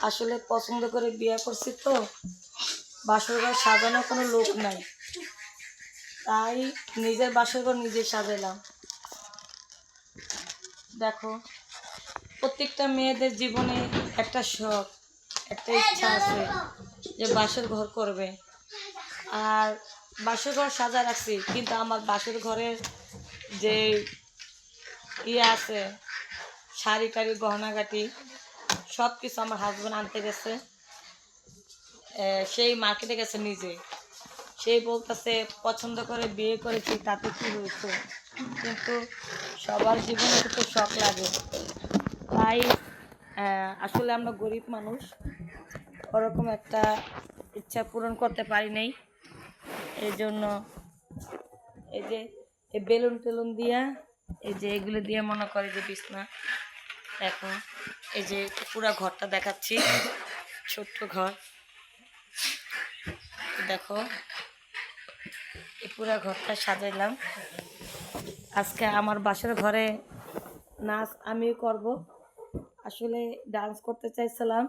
আসলে পছন্দ করে বিয়ে করছি তো, বাসর ঘর সাজানোর কোনো লোক নাই, তাই নিজের বাসর ঘর নিজে সাজালাম। দেখো, প্রত্যেকটা মেয়েদের জীবনে একটা শখ, একটা ইচ্ছা আছে যে বাসর ঘর করবে। আর বাসর ঘর সাজা রাখছি, কিন্তু আমার বাসর ঘরের যে আছে শাড়ি টাড়ি গহনাগাটি সব কিছু আমার হাজব্যান্ড আনতে গেছে। সেই মার্কেটে গেছে নিজে, সেই বলতেছে পছন্দ করে বিয়ে করেছি তাতে কি হয়েছে, কিন্তু সবার জীবনে তো শখ লাগে। তাই আসলে আমরা গরিব মানুষ, ওরকম একটা ইচ্ছা পূরণ করতে পারি নাই। এই জন্য এই যে এই বেলুন টেলুন দিয়া, এই যে এগুলো দিয়ে মনে করে যে বিছনা, দেখো এই যে পুরো ঘরটা দেখাচ্ছি, ছোট্ট ঘর। দেখো এই পুরো ঘরটা সাজাইলাম। আজকে আমার বাসার ঘরে নাচ আমিও করব। আসলে ডান্স করতে চাইছিলাম,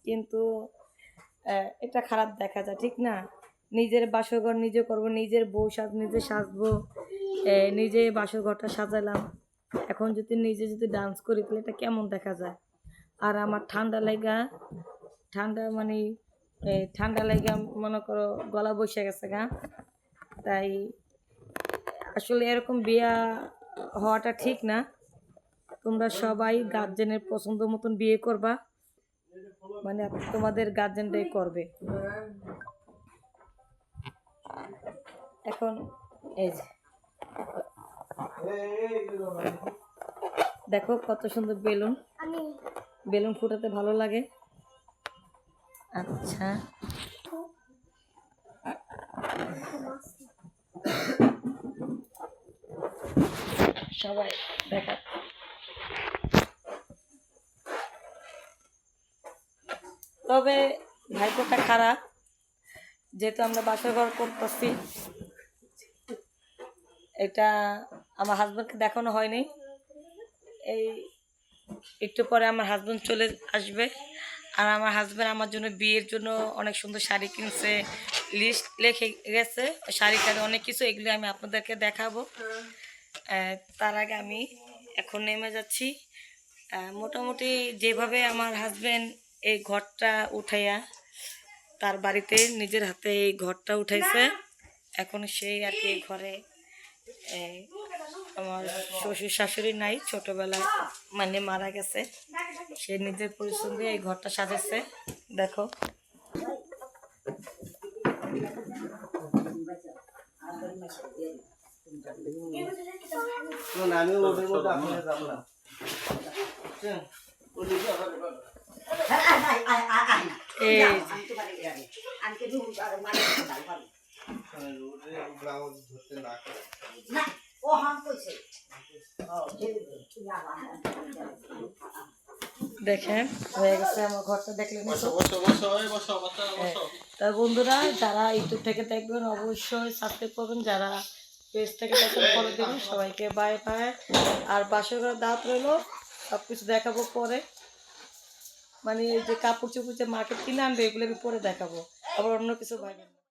কিন্তু এটা খারাপ দেখা যায়, ঠিক না? নিজের বাসর ঘর নিজে করব, নিজের বউ নিজে সাজবো, নিজে বাসর ঘরটা সাজালাম। এখন যদি নিজে ডান্স করি তাহলে এটা কেমন দেখা যায়? আর আমার ঠান্ডা ঠান্ডা মনে করো গলা বসে গেছে গা। তাই আসলে এরকম বিয়া হওয়াটা ঠিক না। তোমরা সবাই গার্জেনের পছন্দ মতন বিয়ে করবা, মানে তোমাদের গার্জেনটাই করবে। এখন এই যে দেখো কত সুন্দর বেলুন, বেলুন ফুটাতে ভালো লাগে। আচ্ছা, সবাই দেখা। তবে ভাইপোটা খারাপ, যেহেতু আমরা বাসর ঘর করতেছি, এটা আমার হাজব্যান্ডকে দেখানো হয়নি। এই একটু পরে আমার হাজব্যান্ড চলে আসবে, আর আমার হাজব্যান্ড আমার জন্য বিয়ের জন্য অনেক সুন্দর শাড়ি কিনছে, লিস্ট লিখে গেছে শাড়ি টাড়ি অনেক কিছু, এগুলো আমি আপনাদেরকে দেখাবো। তার আগে আমি এখন নেমে যাচ্ছি। মোটামুটি যেভাবে আমার হাজব্যান্ড এই ঘরটা উঠাইয়া তার বাড়িতে নিজের হাতে এই ঘরটা উঠাইছে, এখন সেই আর কি এই ঘরে আমার শ্বশুর শাশুড়ি নাই, ছোটবেলায় মানে মারা গেছে, সে নিজের পরিশ্রম দিয়ে এই ঘরটা সাজাচ্ছে। দেখো দেখেন হয়ে গেছে আমার ঘরটা, দেখলেন। তা বন্ধুরা, যারা ইউটিউব থেকে দেখবেন অবশ্যই সাবস্ক্রাইব করবেন, যারা পেজ থেকে দেখবেন ফলো দেবেন। সবাইকে বাই বাই। আর বাসর ঘর দাওয়াত রইলো, সব কিছু দেখাবো পরে, মানে এই যে কাপড় চোপড় যে মার্কেট কিনে আনবে এগুলো আমি পরে দেখাবো, আবার অন্য কিছু ভাবেন।